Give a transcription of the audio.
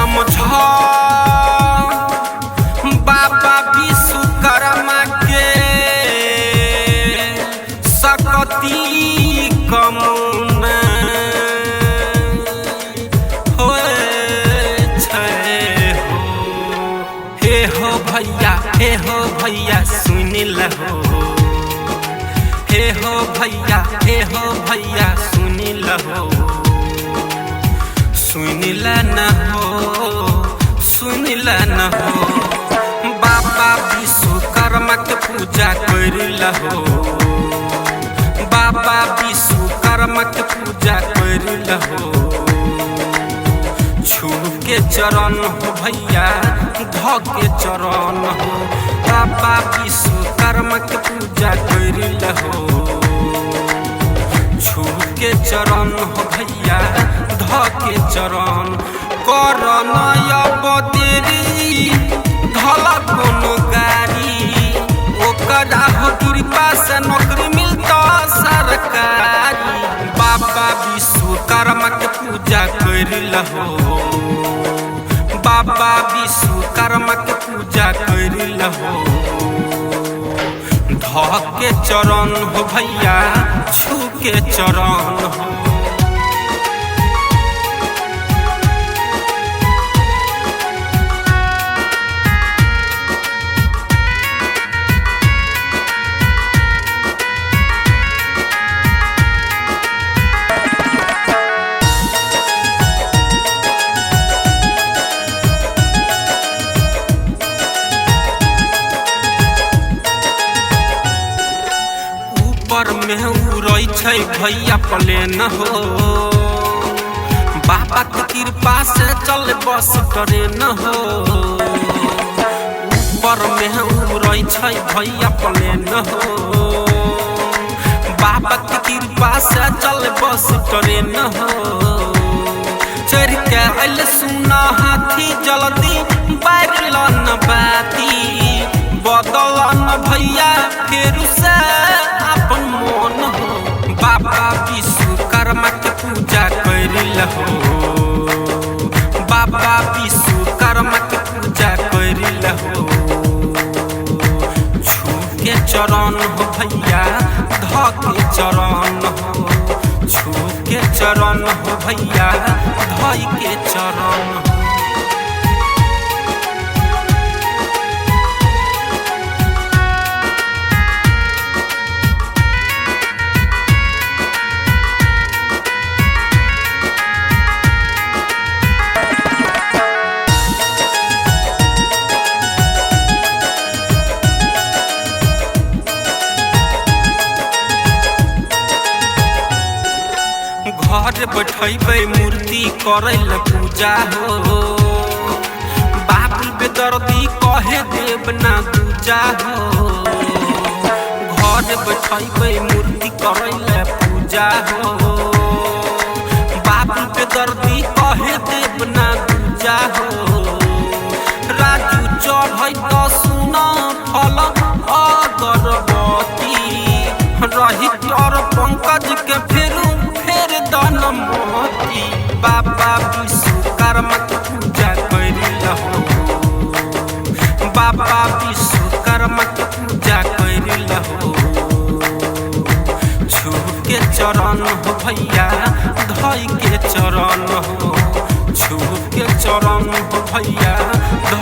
समझो बाबा विश्वकर्मा के सकती कमुना हे हो भैया सुन लहो, हे हो भैया सुन लहो, सुन न हो बाबा विश्वकर्मा के पूजा कर लहो, बाबा विश्वकर्मा के पूजा कर लहो। छू के चरण हो भैया ध के चरण हो, बाबा विश्वकर्मा के पूजा कर लहो। छू के चरण हो भैया ध के चरण करन अब तेरी धल कोनो गाड़ी, ओकरा हो कृपा से नौकरी मिलता सरकारी। बाबा विश्वकर्मा के पूजा कर लहो, बाबा विश्वकर्मा के पूजा कर लहो। ध के चरण हो भैया छू के चरण हो। ऊपर में उड़ै छै भैया प्लेन हो, बाबा के कृपा से चल बस ट्रेन हो। ऊपर में उड़ै छै भैया प्लेन हो, बाबा के कृपा से चल बस ट्रेन हो। चढ़ के अल सुना हाथी जल्दी बारलन बाती, बदलन भैया फेर से अपन मन हो। बाबा विश्वकर्मा के पूजा कर लहो, बाबा विश्वकर्मा के पूजा कर लहो। छू के चरण हो भैया ध के चरण हो, छू के चरण हो भैया ध के चरण हो। घर बैठे मूर्ति करल पूजा हो, बाबुल बेदर्दी कहे देव ना दूजा हो। घर बैठे मूर्ति करल पूजा हो, बाबुल बेदर्दी कहे देव ना दूजा हो। राजू चढ़ै तो सुना फल अगरबत्ती, रही और पंकज के फेरू दन मोती। बाबा विश्वकर्मा के पूजा कर लहो, बाबा विश्वकर्मा के पूजा कर लहो। छू के चरण हो भैया धइ के चरण हो, छू के चरण हो भैया ध